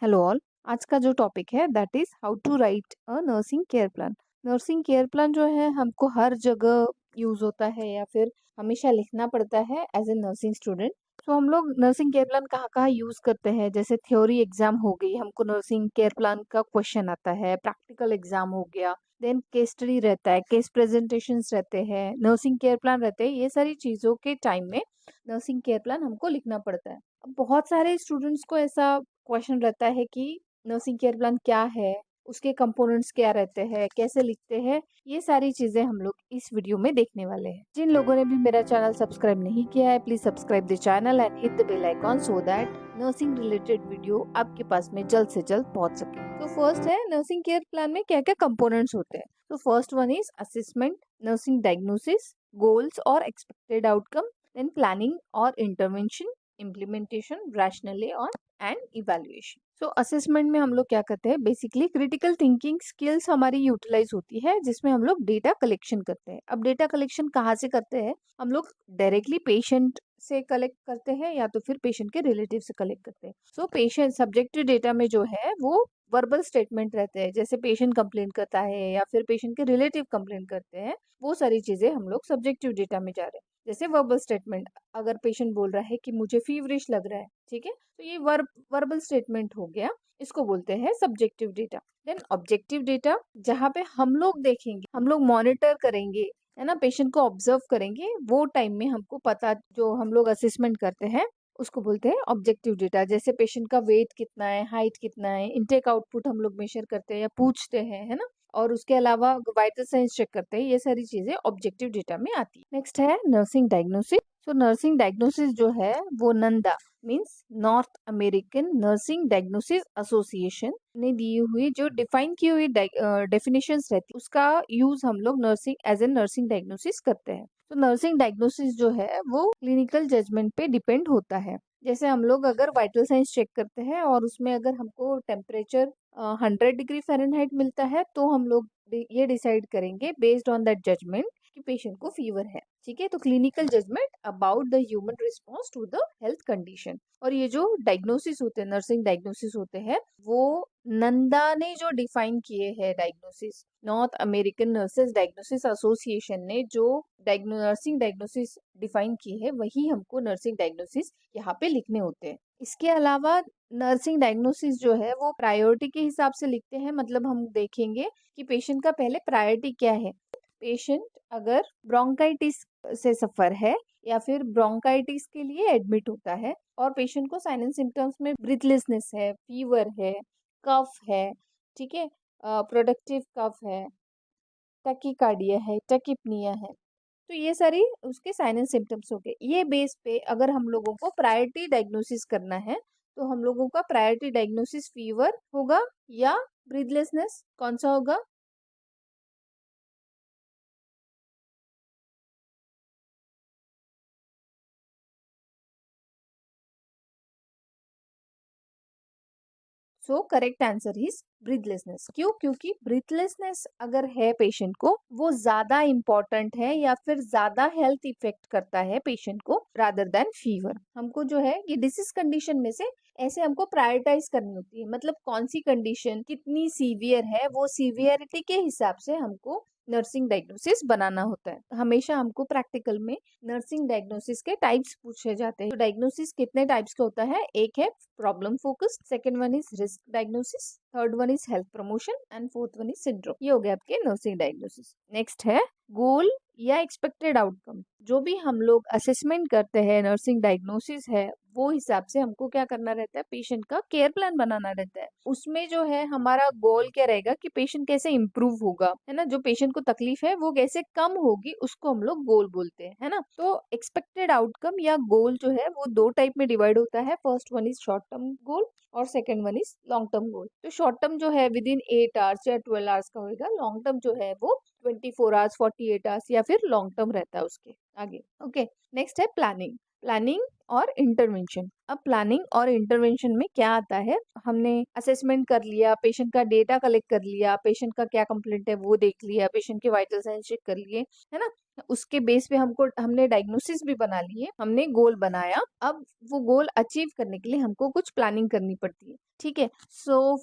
Hello all. आज का जो टॉपिक है that is how to write a nursing care plan. Nursing care plan जो है हमको हर जगह यूज होता है या फिर हमेशा लिखना पड़ता है एज ए नर्सिंग स्टूडेंट। तो हम लोग नर्सिंग केयर प्लान कहाँ कहाँ यूज करते हैं, जैसे थ्योरी एग्जाम हो गई, हमको नर्सिंग केयर प्लान का क्वेश्चन आता है, प्रैक्टिकल एग्जाम हो गया, देन केस स्टडी रहता है, केस प्रेजेंटेशंस रहते हैं, नर्सिंग केयर प्लान रहते हैं। ये सारी चीजों के टाइम में नर्सिंग केयर प्लान हमको लिखना पड़ता है। अब बहुत सारे स्टूडेंट्स को ऐसा क्वेश्चन रहता है कि नर्सिंग केयर प्लान क्या है, उसके कंपोनेंट्स क्या रहते हैं, कैसे लिखते हैं। ये सारी चीजें हम लोग इस वीडियो में देखने वाले हैं। जिन लोगों ने भी मेरा चैनल सब्सक्राइब नहीं किया है, please subscribe the channel and hit the bell icon so that nursing related video आपके पास में जल्द से जल्द पहुंच सके। तो फर्स्ट है नर्सिंग केयर प्लान में क्या क्या कंपोनेंट्स होते हैं। तो first one is assessment, nursing diagnosis, goals और एक्सपेक्टेड आउटकम, देन प्लानिंग और इंटरवेंशन, इम्प्लीमेंटेशन, रैशनली और एंड इवैल्यूएशन। सो असेसमेंट में हम लोग क्या करते हैं, बेसिकली क्रिटिकल थिंकिंग स्किल्स हमारी यूटिलाइज होती है, जिसमें हम लोग डेटा कलेक्शन करते हैं। अब डेटा कलेक्शन कहाँ से करते हैं, हम लोग डायरेक्टली पेशेंट से कलेक्ट करते हैं या तो फिर पेशेंट के रिलेटिव से कलेक्ट करते हैं। सो पेशेंट सब्जेक्टिव डेटा में जो है वो वर्बल स्टेटमेंट रहते हैं, जैसे पेशेंट कंप्लेन करता है या फिर पेशेंट के रिलेटिव कंप्लेन करते हैं, वो सारी चीजें हम लोग सब्जेक्टिव डेटा में जा रहे हैं। जैसे वर्बल स्टेटमेंट, अगर पेशेंट बोल रहा है कि मुझे फीवरिश लग रहा है, ठीक है, तो ये वर्बल स्टेटमेंट हो गया, इसको बोलते हैं subjective data. Then objective data, जहाँ पे हम लोग देखेंगे, हम लोग मॉनिटर करेंगे, है ना, पेशेंट को ऑब्जर्व करेंगे, वो टाइम में हमको पता, जो हम लोग असेसमेंट करते हैं उसको बोलते हैं ऑब्जेक्टिव डेटा। जैसे पेशेंट का वेट कितना है, हाइट कितना है, इनटेक आउटपुट हम लोग मेजर करते हैं या पूछते हैं, है ना, और उसके अलावा वाइटल साइंस चेक करते हैं। ये सारी चीजें ऑब्जेक्टिव डेटा में आती है। नेक्स्ट है नर्सिंग डायग्नोसिस। तो नर्सिंग डायग्नोसिस जो है वो Nanda means north American nursing diagnosis association ने दी हुई जो डिफाइन की हुई डेफिनेशंस रहती है, उसका यूज हम लोग nursing as a nursing diagnosis करते हैं। तो नर्सिंग डायग्नोसिस जो है वो क्लिनिकल जजमेंट पे डिपेंड होता है। जैसे हम लोग अगर वाइटल साइंस चेक करते हैं और उसमें अगर हमको टेम्परेचर 100 डिग्री फ़ारेनहाइट मिलता है, तो हम लोग ये डिसाइड करेंगे बेस्ड ऑन दैट जजमेंट कि पेशेंट को फीवर है। ठीक है, तो clinical judgement about the human response to the health condition. और ये जो डायग्नोसिस होते हैं, नर्सिंग डायग्नोसिस होते हैं, वो नंदा ने जो डिफाइन किए हैं diagnosis, north American nurses diagnosis association ने जो नर्सिंग डायग्नोसिस डिफाइन की है, वही हमको नर्सिंग डायग्नोसिस यहाँ पे लिखने होते हैं। इसके अलावा नर्सिंग डायग्नोसिस जो है वो प्रायोरिटी के हिसाब से लिखते हैं। मतलब हम देखेंगे कि पेशेंट का पहले प्रायोरिटी क्या है। पेशेंट अगर ब्रोंकाइटिस से सफर है या फिर ब्रोंकाइटिस के लिए एडमिट होता है और पेशेंट को साइन एंड सिम्टम्स में ब्रीथलेसनेस है, फीवर है, कफ है, ठीक है, प्रोडक्टिव कफ है, टैकीकार्डिया है, टैकीपनिया है, तो ये सारी उसके साइन एंड सिम्टम्स हो गए। ये बेस पे अगर हम लोगों को प्रायोरिटी डायग्नोसिस करना है, तो हम लोगों का प्रायोरिटी डायग्नोसिस फीवर होगा या ब्रीथलेसनेस, कौन सा होगा? So correct answer is breathlessness. क्यों? क्योंकि ब्रीथलेसनेस अगर है पेशेंट को, वो ज्यादा इंपॉर्टेंट है या फिर ज्यादा हेल्थ इफेक्ट करता है पेशेंट को रादर देन फीवर। हमको जो है ये डिसीज कंडीशन में से ऐसे हमको प्रायोरिटाइज करनी होती है। मतलब कौन सी कंडीशन कितनी सीवियर है, वो सीवियरिटी के हिसाब से हमको नर्सिंग डायग्नोसिस बनाना होता है। हमेशा हमको प्रैक्टिकल में नर्सिंग डायग्नोसिस के टाइप्स पूछे जाते हैं। तो डायग्नोसिस कितने टाइप्स का होता है? एक है problem focus, second one is risk diagnosis, third one is health promotion and fourth one is syndrome. ये हो गया आपके नर्सिंग डायग्नोसिस। नेक्स्ट है गोल या एक्सपेक्टेड आउटकम। जो भी हम लोग असेसमेंट करते हैं, नर्सिंग डायग्नोसिस है, वो हिसाब से हमको क्या करना रहता है, पेशेंट का केयर प्लान बनाना रहता है। उसमें जो है हमारा गोल क्या रहेगा कि पेशेंट कैसे इम्प्रूव होगा, है ना, जो पेशेंट को तकलीफ है वो कैसे कम होगी, उसको हम लोग गोल बोलते हैं, है ना। तो एक्सपेक्टेड आउटकम या गोल जो है वो दो टाइप में डिवाइड होता है। First one is short term goal और second one is long term goal. तो शॉर्ट टर्म जो है विद इन 8 आवर्स या 12 आवर्स का होगा। लॉन्ग टर्म जो है वो 24 आवर्स, 48 आवर्स या फिर लॉन्ग टर्म रहता है उसके आगे। ओके, नेक्स्ट है प्लानिंग। प्लानिंग और इंटरवेंशन। अब प्लानिंग और इंटरवेंशन में क्या आता है, हमने असेसमेंट कर लिया, पेशेंट का डेटा कलेक्ट कर लिया, पेशेंट का क्या कंप्लेंट है वो देख लिया, पेशेंट के वाइटल साइंस चेक कर लिए, है ना। उसके बेस पे हमने डायग्नोसिस भी बना लिए, हमने गोल बनाया। अब वो गोल अचीव करने के लिए हमको कुछ प्लानिंग करनी पड़ती है, ठीक है। So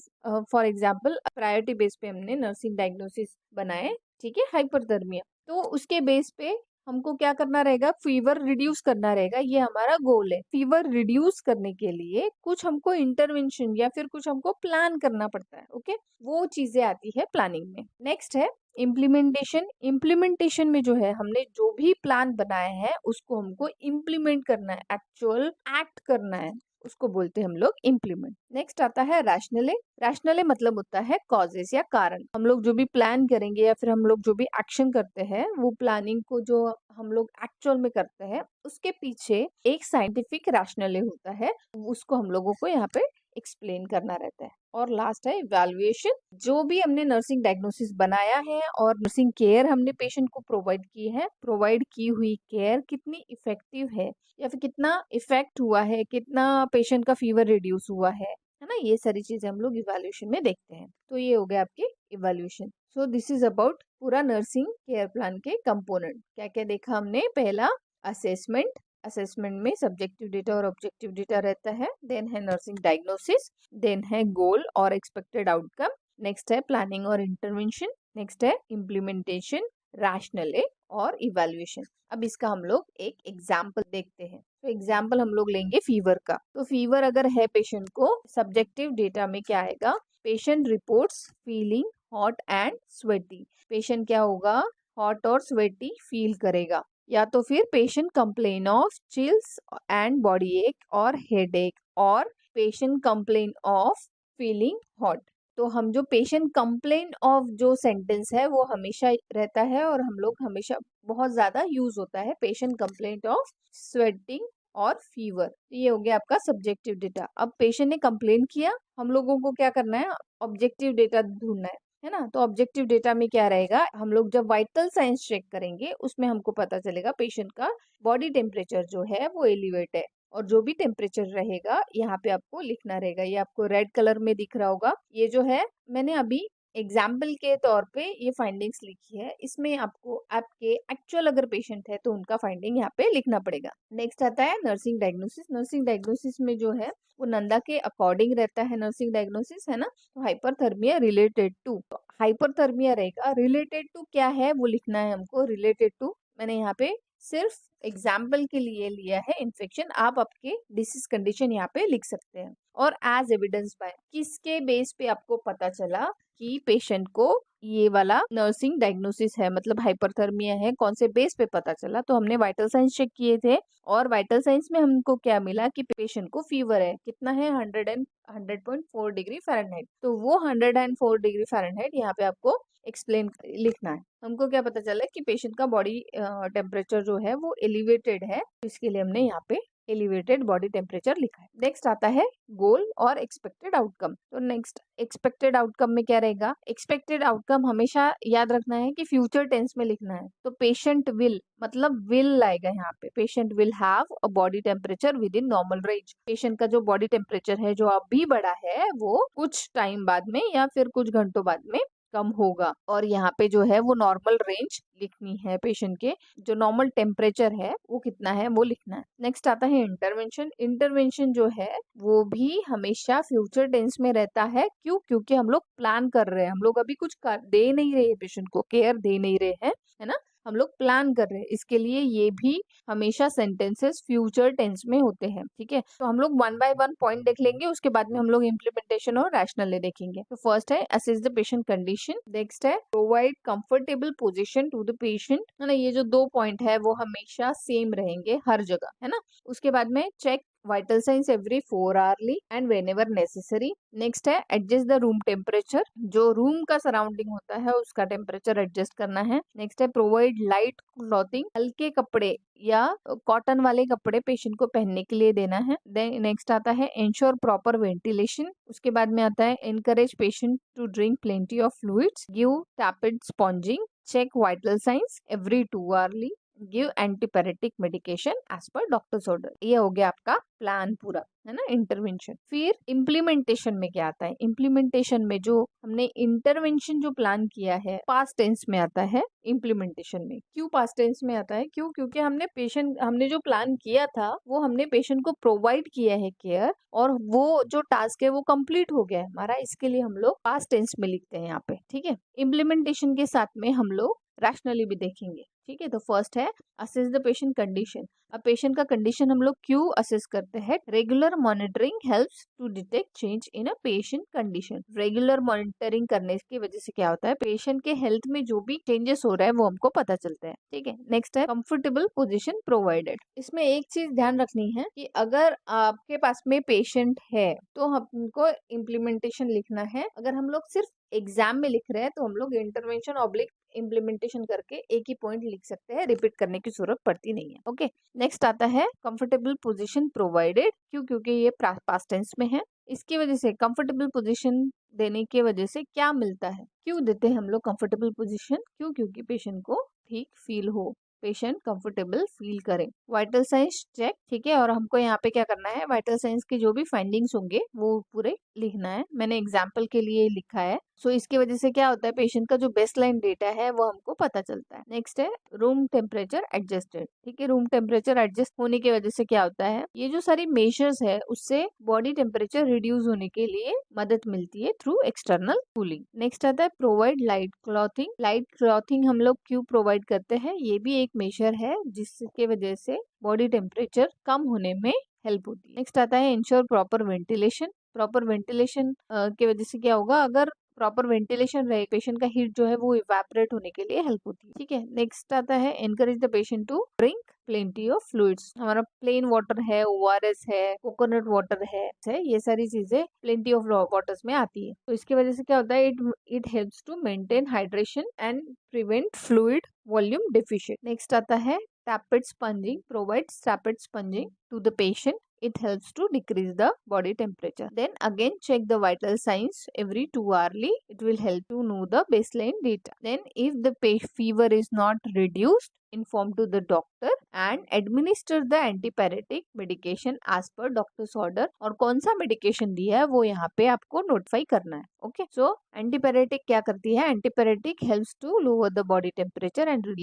for example priority base पे हमने नर्सिंग डायग्नोसिस बनाए, ठीक है, हाइपरथर्मिया। तो उसके बेस पे हमको क्या करना रहेगा, फीवर रिड्यूस करना रहेगा, ये हमारा गोल है। फीवर रिड्यूस करने के लिए कुछ हमको इंटरवेंशन या फिर कुछ हमको प्लान करना पड़ता है, ओके। वो चीजें आती है प्लानिंग में। नेक्स्ट है इम्प्लीमेंटेशन। इम्प्लीमेंटेशन में जो है हमने जो भी प्लान बनाया है उसको हमको इम्प्लीमेंट करना है, एक्चुअल एक्ट करना है, उसको बोलते हैं हम लोग इम्प्लीमेंट। नेक्स्ट आता है रैशनले। रैशनले मतलब होता है कॉजेस या कारण। हम लोग जो भी प्लान करेंगे या फिर हम लोग जो भी एक्शन करते हैं, वो प्लानिंग को जो हम लोग एक्चुअल में करते हैं उसके पीछे एक साइंटिफिक रैशनले होता है, उसको हम लोगों को यहाँ पे एक्सप्लेन करना रहता है। और लास्ट है इवैल्यूएशन। जो भी हमने नर्सिंग डायग्नोसिस बनाया है और नर्सिंग केयर हमने पेशेंट को प्रोवाइड की है, प्रोवाइड की हुई केयर कितनी इफेक्टिव है या फिर कितना इफेक्ट हुआ है, कितना पेशेंट का फीवर रिड्यूस हुआ है ना, ये सारी चीजें हम लोग इवैल्यूएशन में देखते हैं। तो ये हो गया आपके evaluation. So this is about पूरा नर्सिंग केयर प्लान के कंपोनेंट। क्या क्या देखा हमने, पहला असेसमेंट। असेसमेंट में सब्जेक्टिव डेटा और ऑब्जेक्टिव डेटा रहता है। देन है नर्सिंग डायग्नोसिस, देन है गोल और एक्सपेक्टेड आउटकम, नेक्स्ट है प्लानिंग और इंटरवेंशन, नेक्स्ट है इम्प्लीमेंटेशन, रैशनले और इवैल्यूएशन। अब इसका हम लोग एक एग्जाम्पल देखते हैं। तो एग्जाम्पल हम लोग लेंगे फीवर का। तो फीवर अगर है पेशेंट को, सब्जेक्टिव डेटा में क्या आएगा, patient reports feeling hot and sweaty. Patient क्या होगा, हॉट और स्वेटी फील करेगा। या तो फिर patient complain of chills and body एक और हेड एक, और patient complain of feeling hot. तो हम जो पेशेंट कंप्लेन ऑफ जो सेंटेंस है वो हमेशा रहता है और हम लोग हमेशा बहुत ज्यादा यूज होता है, पेशेंट कंप्लेंट ऑफ स्वेटिंग और फीवर। ये हो गया आपका सब्जेक्टिव डेटा। अब पेशेंट ने कंप्लेन किया, हम लोगों को क्या करना है, ऑब्जेक्टिव डेटा ढूंढना है ना। तो ऑब्जेक्टिव डेटा में क्या रहेगा, हम लोग जब वाइटल साइंस चेक करेंगे उसमें हमको पता चलेगा पेशेंट का बॉडी टेम्परेचर जो है वो एलिवेट है, और जो भी टेम्परेचर रहेगा यहाँ पे आपको लिखना रहेगा। ये आपको रेड कलर में दिख रहा होगा। ये जो है मैंने अभी एग्जाम्पल के तौर पे ये फाइंडिंग्स लिखी है, इसमें आपको आपके एक्चुअल अगर पेशेंट है तो उनका फाइंडिंग यहाँ पे लिखना पड़ेगा। नेक्स्ट आता है नर्सिंग डायग्नोसिस। नर्सिंग डायग्नोसिस में जो है वो नंदा के अकॉर्डिंग रहता है नर्सिंग डायग्नोसिस, है ना। तो हाइपरथर्मिया रिलेटेड टू, तो हाइपरथर्मिया रहेगा, रिलेटेड टू क्या है वो लिखना है हमको। रिलेटेड टू मैंने यहाँ पे सिर्फ एग्जाम्पल के लिए लिया है इन्फेक्शन, आप आपके डिसीज कंडीशन यहाँ पे लिख सकते हैं। और एज एविडेंस बाय, किसके बेस पे आपको पता चला कि पेशेंट को ये वाला नर्सिंग डायग्नोसिस है, मतलब हाइपरथर्मिया है, कौन से बेस पे पता चला। तो हमने वाइटल साइंस चेक किए थे, और वाइटल साइंस में हमको क्या मिला कि पेशेंट को फीवर है, कितना है, 100.4 डिग्री फ़ारेनहाइट। तो वो 104 डिग्री फ़ारेनहाइट यहाँ पे आपको एक्सप्लेन लिखना है। हमको क्या पता चला कि पेशेंट का बॉडी टेम्परेचर जो है वो एलिवेटेड है, तो इसके लिए हमने यहाँ पे एलिवेटेड बॉडी टेम्परेचर लिखा है। नेक्स्ट आता है गोल और एक्सपेक्टेड आउटकम। तो नेक्स्ट एक्सपेक्टेड आउटकम में क्या रहेगा, एक्सपेक्टेड आउटकम हमेशा याद रखना है कि फ्यूचर टेंस में लिखना है। तो पेशेंट विल, मतलब विल आएगा यहाँ पे, patient will have a body temperature with in normal range. Patient का जो बॉडी टेम्परेचर है जो अभी बढ़ा है वो कुछ टाइम बाद में या फिर कुछ घंटों बाद में कम होगा, और यहाँ पे जो है वो नॉर्मल रेंज लिखनी है। पेशेंट के जो नॉर्मल टेम्परेचर है वो कितना है वो लिखना है। नेक्स्ट आता है इंटरवेंशन। इंटरवेंशन जो है वो भी हमेशा फ्यूचर टेंस में रहता है। क्यों, क्योंकि हम लोग प्लान कर रहे हैं, हम लोग अभी कुछ दे नहीं रहे पेशेंट को, केयर दे नहीं रहे हैं, है ना, हम लोग प्लान कर रहे हैं। इसके लिए ये भी हमेशा सेंटेंसेस फ्यूचर टेंस में होते हैं, ठीक है। तो हम लोग वन बाय वन पॉइंट देख लेंगे, उसके बाद में हम लोग इम्प्लीमेंटेशन और रैशनल देखेंगे। तो फर्स्ट है assess the patient condition, next है provide comfortable position to the patient, है ना। ये जो दो पॉइंट है वो हमेशा सेम रहेंगे हर जगह, है ना। उसके बाद में check vital signs every 4 hourly and whenever necessary. Next है एडजस्ट द रूम टेम्परेचर, जो रूम का सराउंडिंग होता है उसका टेम्परेचर एडजस्ट करना है। नेक्स्ट है प्रोवाइड लाइट क्लॉथिंग, हल्के कपड़े या कॉटन वाले कपड़े पेशेंट को पहनने के लिए देना है। देन नेक्स्ट आता है इंश्योर प्रॉपर वेंटिलेशन। उसके बाद में आता है encourage patient to drink plenty of fluids, give tepid sponging, check vital signs every 2 hourly. Give antipyretic medication as per doctor's order. ये हो गया आपका प्लान पूरा, है ना, इंटरवेंशन। फिर इम्प्लीमेंटेशन में क्या आता है? इम्प्लीमेंटेशन में जो हमने इंटरवेंशन जो प्लान किया है पास्ट टेंस में आता है इम्प्लीमेंटेशन में। क्यों पास्ट टेंस में आता है? क्योंकि हमने जो प्लान किया था वो हमने पेशेंट को प्रोवाइड किया है केयर, और वो जो टास्क है वो कंप्लीट हो गया है हमारा, इसके लिए हम लोग पास्ट टेंस में लिखते हैं यहाँ पे, ठीक है। इम्प्लीमेंटेशन के साथ में हम लोग रैशनली भी देखेंगे, ठीक है। तो फर्स्ट है असेस द पेशेंट कंडीशन। अब पेशेंट का कंडीशन हम लोग क्यों असेस करते हैं? Regular monitoring helps to detect change in a patient condition. Regular monitoring करने की वजह से क्या होता है? पेशेंट के हेल्थ में जो भी चेंजेस हो रहा है वो हमको पता चलता है, ठीक है। नेक्स्ट है कंफर्टेबल पोजीशन प्रोवाइडेड। इसमें एक चीज ध्यान रखनी है कि अगर आपके पास में पेशेंट है तो हमको इम्प्लीमेंटेशन लिखना है। अगर हम लोग सिर्फ एग्जाम में लिख रहे हैं तो हम लोग इंटरवेंशन ऑब्लिक इम्प्लीमेंटेशन करके एक ही पॉइंट लिख सकते हैं, रिपीट करने की जरूरत पड़ती नहीं है, ओके। नेक्स्ट आता है कंफर्टेबल पोजीशन प्रोवाइडेड। क्योंकि ये पास्ट टेंस में है, इसकी वजह से कंफर्टेबल पोजीशन देने की वजह से क्या मिलता है? क्यों देते हैं हम लोग कंफर्टेबल पोजीशन? क्योंकि पेशेंट को ठीक फील हो, पेशेंट कंफर्टेबल फील करे। वाइटल साइंस चेक, ठीक है। और हमको यहाँ पे क्या करना है? वाइटल साइंस की जो भी फाइंडिंग्स होंगे वो पूरे लिखना है। मैंने एग्जाम्पल के लिए लिखा है। सो इसकी वजह से क्या होता है? पेशेंट का जो बेस्ट लाइन डेटा है वो हमको पता चलता है। नेक्स्ट है रूम टेम्परेचर एडजस्टेड, ठीक है। रूम टेम्परेचर एडजस्ट होने की वजह से क्या होता है? ये जो सारी मेजर्स है उससे बॉडी टेम्परेचर रिड्यूस होने के लिए मदद मिलती है थ्रू एक्सटर्नल कूलिंग। नेक्स्ट आता है provide light clothing. Light clothing हम लोग क्यों प्रोवाइड करते हैं? ये भी एक मेजर है जिसके वजह से बॉडी टेम्परेचर कम होने में हेल्प होती है। नेक्स्ट आता है ensure proper ventilation. Proper ventilation की वजह से क्या होगा? अगर प्रॉपर वेंटिलेशन रहे, पेशेंट का हीट जो है वो इवेपोरेट होने के लिए हेल्प होती है, ठीक है। नेक्स्ट आता है encourage the patient to drink plenty of fluids. हमारा प्लेन वाटर है, ओआरएस है, कोकोनट वाटर है, ये सारी चीजें प्लेंटी ऑफ वाटर्स में आती है। तो इसकी वजह से क्या होता है? It helps to maintain hydration and prevent fluid volume deficient. Next आता है rapid sponging. Provides rapid sponging to the patient. It helps to decrease the body temperature. Then again check the vital signs every 2 hourly. It will help to know the baseline data. Then if the fever is not reduced, inform to the doctor and administer the antipyretic medication as per doctor's order. और कौन सा medication दिया है वो यहाँ पे आपको notify करना है, ओके। सो एंटीपायरेटिक क्या करती है? Antipyretic helps to lower the body temperature and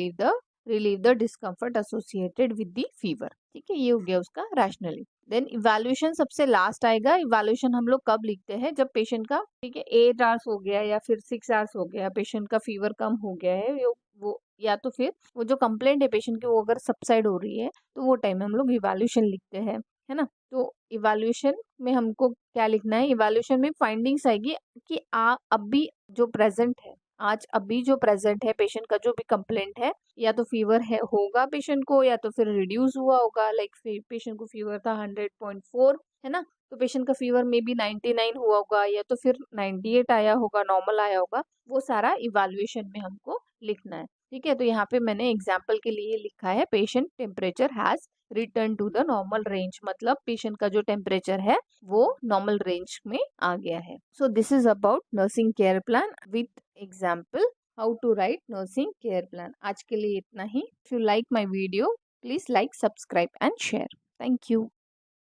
relieve the discomfort associated with the fever, ठीक है। ये हो गया उसका रैशनली। देन इवैल्यूएशन सबसे लास्ट आएगा। इवैल्यूएशन हम लोग कब लिखते हैं? जब पेशेंट का, ठीक है, 8 आवर्स हो गया या फिर 6 आवर्स हो गया, पेशेंट का फीवर कम हो गया है, वो या तो फिर वो जो कंप्लेंट है पेशेंट की वो अगर सबसाइड हो रही है तो वो टाइम में हम लोग इवैल्यूएशन लिखते हैं, है ना। तो इवैल्यूएशन में हमको क्या लिखना है? इवैल्यूएशन में फाइंडिंग्स आएगी कि अभी जो प्रेजेंट है, आज अभी जो प्रेजेंट है पेशेंट का जो भी कंप्लेंट है, या तो फीवर है होगा पेशेंट को, या तो फिर रिड्यूस हुआ होगा। लाइक पेशेंट को फीवर था 100.4, है ना, तो पेशेंट का फीवर में भी 99 हुआ होगा, या तो फिर 98 आया होगा, नॉर्मल आया होगा। वो सारा इवैल्यूएशन में हमको लिखना है, ठीक है। तो यहाँ पे मैंने एग्जाम्पल के लिए लिखा है patient temperature has return to the normal range. मतलब पेशेंट का जो टेम्परेचर है वो नॉर्मल रेंज में आ गया है। So this is about nursing care plan with example how to write nursing care plan. आज के लिए इतना ही। If you like my video please like, subscribe and share. Thank you.